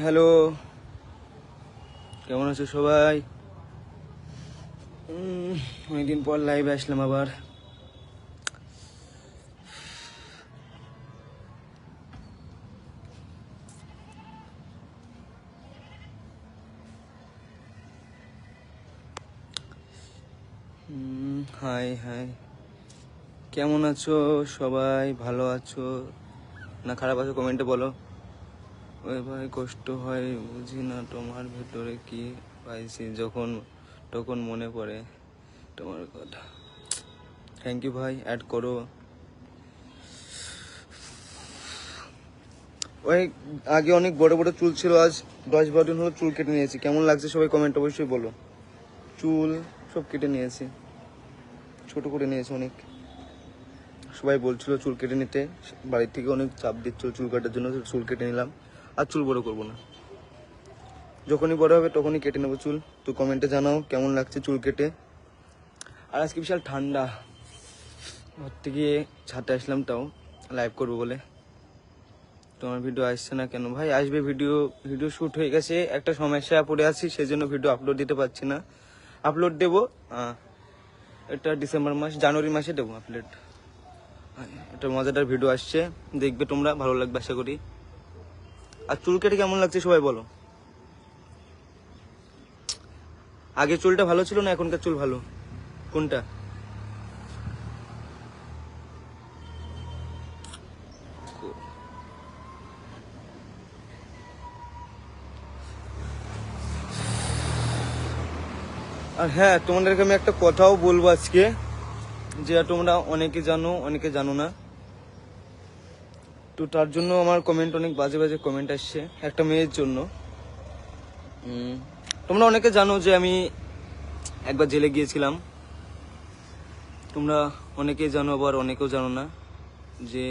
Hello, কেমন আছো সবাই? অনেকদিন পর লাইভে আসলাম আবার। হাই হাই, কেমন আছো সবাই? ভালো আছো না খারাপ আছো কমেন্টে বলো। ওই ভাই কষ্ট হয় বুঝি না, তোমার ভেতরে কি পাইছি যখন তখন মনে পড়ে তোমার কথা। থ্যাংক ইউ ভাই, অ্যাড করো। ওই আগে অনেক বড় বড় চুল ছিল, আজ 10-12 দিন হলো চুল কেটে নিয়েছি। কেমন লাগছে সবাই কমেন্ট অবশ্যই বলো। চুল সব কেটে নিয়েছি, ছোট করে নিয়েছি অনেক। সবাই বলছিল চুল কেটে নিতে, বাড়ির থেকে অনেক চাপ দিচ্ছিল চুল কাটার জন্য, চুল কেটে নিলাম। আর চুল বড় করবো না, যখনই বড় হবে তখনই কেটে নেবো চুল। তো কমেন্টে জানাও কেমন লাগছে চুল কেটে। আর আজকে বিশাল ঠান্ডা, ঘর থেকে ছাদে আসলাম তাও লাইভ করবো বলে। তোমার ভিডিও আসছে না কেন ভাই? আসবে, ভিডিও শ্যুট হয়ে গেছে, একটা সমস্যা পড়ে আছি, সেই জন্য ভিডিও আপলোড দিতে পারছি না। আপলোড দেবো এটা ডিসেম্বর মাস, জানুয়ারি মাসে দেবো আপলোড। একটা মজাদার ভিডিও আসছে, দেখবে তোমরা, ভালো লাগবে আশা করি। আর চুল কেটে কেমন লাগছে সবাই বলো। আগে চুলটা ভালো ছিল না এখনকার চুল ভালো, কোনটা? আর হ্যাঁ, তোমাদেরকে আমি একটা কথাও বলবো আজকে, যে তোমরা অনেকে জানো অনেকে জানো না। তো তার জন্য আমার কমেন্ট, অনেক বাজে বাজে কমেন্ট আসছে একটা মেয়ের জন্য। তোমরা অনেকে জানো যে আমি একবার জেলে গিয়েছিলাম। তোমরা অনেকেই জানো, আবার অনেকেও জানো না যে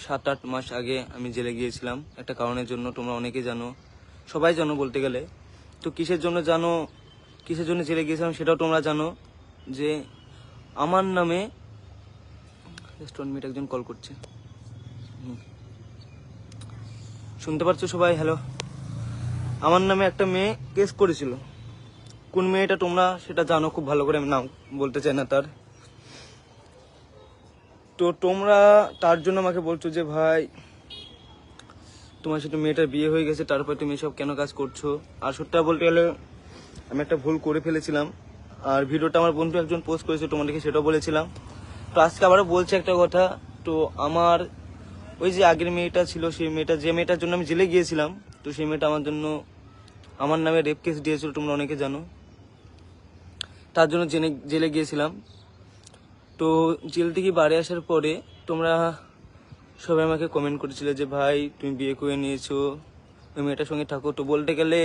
7-8 মাস আগে আমি জেলে গিয়েছিলাম একটা কারণের জন্য। তোমরা অনেকেই জানো, সবাই জানো বলতে গেলে। তো কিসের জন্য জানো, কিসের জন্য জেলে গিয়েছিলাম সেটাও তোমরা জানো। যে আমার নামে রেস্টুরেন্ট একজন কল করছে, শুনতে পাচ্ছ সবাই? হ্যালো। আমার নামে একটা মেয়ে কেস করেছিল। কোন মেয়েটা তোমরা সেটা জানো খুব ভালো করে, আমি নাম বলতে চাই না তার। তো তোমরা তার জন্য আমাকে বলছো যে ভাই তোমার সাথে মেয়েটার বিয়ে হয়ে গেছে, তারপর তুমি সব কেন কাজ করছো। আর সত্যি বলতে গেলে আমি একটা ভুল করে ফেলেছিলাম। আর ভিডিওটা আমার বন্ধু একজন পোস্ট করেছে, তোমাদেরকে সেটাও বলেছিলাম। তো আজকে আবারও বলছে একটা কথা। তো আমার ওই যে আগের মেয়েটা ছিল, সেই মেয়েটা, যে মেয়েটার জন্য আমি জেলে গিয়েছিলাম, তো সেই মেয়েটা আমার জন্য আমার নামে রেপ কেস দিয়েছিল, তোমরা অনেকে জানো। তার জন্য জেলে গিয়েছিলাম। তো জেল থেকে বাড়ি আসার পরে তোমরা সবাই আমাকে কমেন্ট করেছিলে যে ভাই তুমি বিয়ে করে নিয়েছো, ওই মেয়েটার সঙ্গে থাকো। তো বলতে গেলে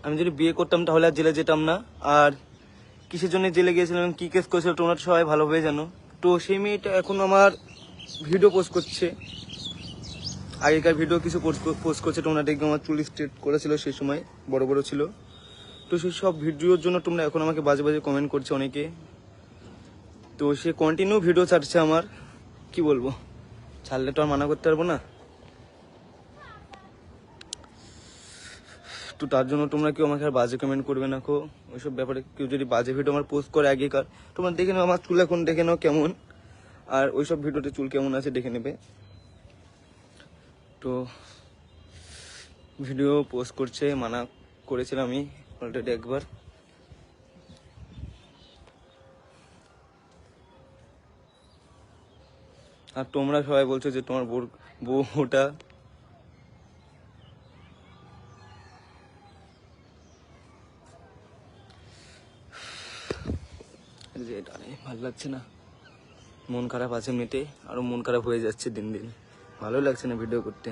আমি যদি বিয়ে করতাম তাহলে আর জেলে যেতাম না। আর কিসের জন্য জেলে গিয়েছিলাম, কি কেস করেছিল তোমরা সবাই ভালোভাবে জানো। তো সেই মেয়েটা এখন আমার ভিডিও পোস্ট করছে, আগেকার ভিডিও কিছু পোস্ট করছে। তোমরা দেখবে আমার চুল স্ট্রেট করেছিল সেই সময়, বড় বড় ছিল। তো সেই সব ভিডিওর জন্য তোমরা এখন আমাকে বাজে বাজে কমেন্ট করছে অনেকে। তো সে কন্টিনিউ ভিডিও ছাড়ছে আমার, কি বলবো, ছাড়লে তো আর মানা করতে পারবো না। তো তার জন্য তোমরা কেউ আমাকে আর বাজে কমেন্ট করবে না কো। ওইসব ব্যাপারে কেউ যদি বাজে ভিডিও আমার পোস্ট করে আগেকার, তোমরা দেখে নাও আমার চুল এখন দেখে নাও কেমন, আর ওইসব ভিডিওতে চুল কেমন আছে দেখে নেবে। তো ভিডিও পোস্ট করছে, মানা করেছিলাম আমি অলরেডি একবার। আর তোমরা সবাই বলছো যে তোমার বউটা যে এটা ভালো লাগছে না, মন খারাপ আছে মেটে, আরো মন খারাপ হয়ে যাচ্ছে দিন দিন, ভালো লাগছে না ভিডিও করতে।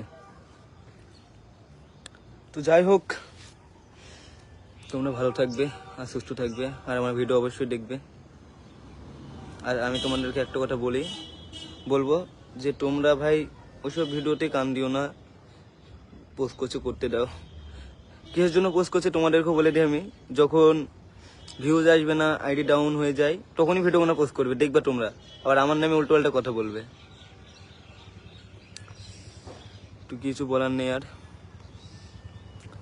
তো যাই হোক, তোমরা ভালো থাকবে আর সুস্থ থাকবে, আর আমার ভিডিও অবশ্যই দেখবে। আর আমি তোমাদেরকে একটা কথা বলবো যে তোমরা ভাই ওইসব ভিডিওতে কান দিও না, পোস্ট করতে দাও। কিসের জন্য পোস্ট করছে তোমাদেরকে বলে দিই আমি, যখন ভিউজ আসবে না, আইডি ডাউন হয়ে যায়, তখনই ভিডিও পোস্ট করবে, দেখবে তোমরা আবার আমার নামে উল্টো পাল্টা কথা বলবে। তো কিছু বলার নেই আর।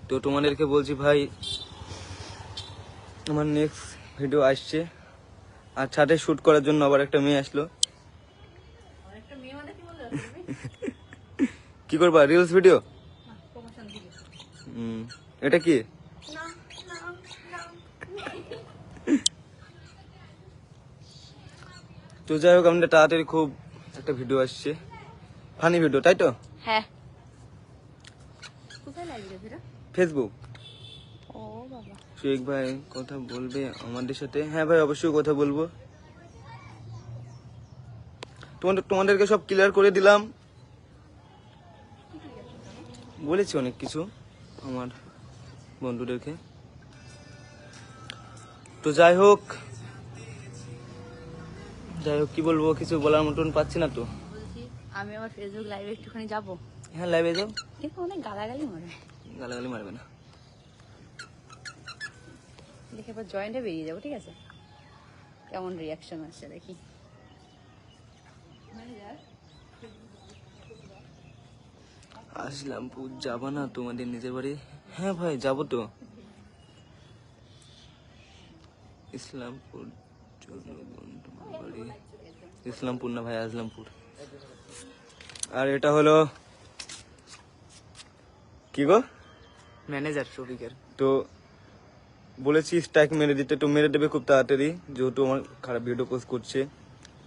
তো তোমাদেরকে বলছি ভাই, আমার নেক্সট ভিডিও আসছে, আর ছাদে শুট করার জন্য আবার একটা মেয়ে আসলো। কি করবা, রিলস ভিডিও? এটা কি? তো যাই হোক, আমাদের তাড়াতাড়ি খুব একটা ভিডিও আসছে, ফানি ভিডিও, তাই তো? হ্যাঁ। কোথায় লাগবে ভিডিও? ফেসবুক। ও বাবা, শেখ ভাই কথা বলবে আমাদের সাথে? হ্যাঁ ভাই, অবশ্যই কথা বলবো। তোমাদেরকে সব ক্লিয়ার করে দিলাম, বলেছি অনেক কিছু আমার বন্ধুদেরকে। তো যাই হোক কি বলবো, কিছু বলার মতন পাচ্ছি না তো। বলছি আমি আমার ফেসবুক লাইভে একটুখানি যাবো, হ্যাঁ, লাইভে যাও। কিন্তু অনেক গালাগালি মারে। গালাগালি মারবে না। দেখে এবার জয়েন্টে বেরিয়ে যাবো, ঠিক আছে? কেমন রিয়াকশন আসছে দেখি। আসলামপুর যাবা না তোমাদের নিজের বাড়ি? হ্যাঁ ভাই, যাবো তো। ইসলামপুর বাড়ি, ইসলামপুর না ভাই, আসলামপুর। আর এটা হলো কি গো, ম্যানেজার শফিকের। তো বলেছি স্ট্রাইক মেরে দিতে, তো মেরে দেবে খুব তাড়াতাড়ি, যেহেতু আমার খারাপ ভিডিও পোস্ট করছে।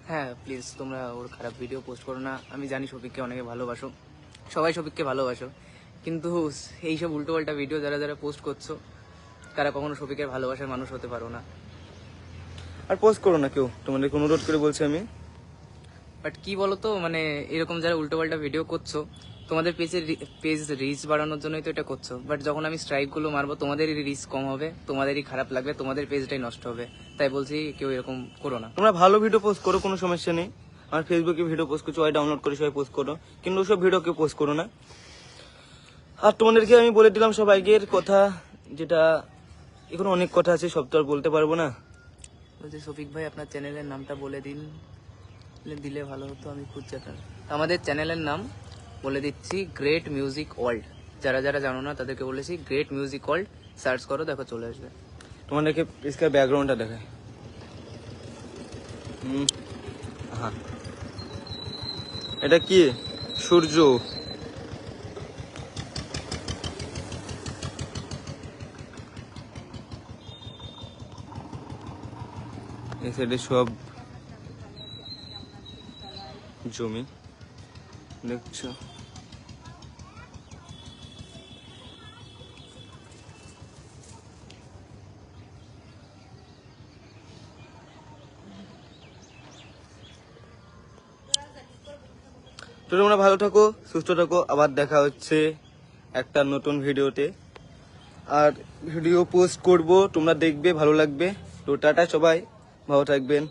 হ্যাঁ প্লিজ তোমরা ওর খারাপ ভিডিও পোস্ট করো না। আমি জানি শফিককে অনেকে ভালোবাসো, সবাই শফিককে ভালোবাসো, কিন্তু এইসব উল্টোপাল্টা ভিডিও যারা যারা পোস্ট করছো তারা কখনো শফিকের ভালোবাসার মানুষ হতে পারো না। আর পোস্ট করো না কেউ, তোমাদেরকে অনুরোধ করে বলছি আমি। বাট কি বলতো, মানে এরকম যারা উল্টোপাল্টা ভিডিও করছো, তোমাদের পেজ রিচ বাড়ানোর জন্যই তো এটা করছো। বাট যখন আমি স্ট্রাইক গুলো মারবো, তোমাদেরই রিচ কম হবে, তোমাদেরই খারাপ লাগবে, তোমাদের পেজটাই নষ্ট হবে। তাই বলছি কেউ এরকম করো না। তোমরা ভালো ভিডিও পোস্ট করো, কোনো সমস্যা নেই। আমার ফেসবুকে ভিডিও পোস্ট করছো, সবাই ডাউনলোড করে সবাই পোস্ট করো, কিন্তু ওসব ভিডিও কেউ পোস্ট করো না। আর তোমাদেরকে আমি বলে দিলাম সবাইকে কথা, যেটা এখন অনেক কথা আছে, সব তো আর বলতে পারবো না। বলছি শফিক ভাই আপনার চ্যানেলের নামটা বলে দিলে ভালো হতো, আমি খুঁজছি আপনার। আমাদের চ্যানেলের নাম বলে দিচ্ছি, গ্রেট মিউজিক ওয়ার্ল্ড। যারা যারা জানো না তাদেরকে বলেছি গ্রেট মিউজিক ওয়ার্ল্ড, সার্চ করো, দেখো চলে আসবে। তোমাদেরকে इसका ব্যাকগ্রাউন্ডটা দেখায়। হ্যাঁ, এটা কি? সূর্য। এই সাইডে সব জমি দেখছো। তো তোমরা ভালো থাকো, সুস্থ থাকো, আবার দেখা হচ্ছে একটা নতুন ভিডিওতে। আর ভিডিও পোস্ট করব, তোমরা দেখবে, ভালো লাগবে। তো টাটা, সবাই ভালো থাকবেন।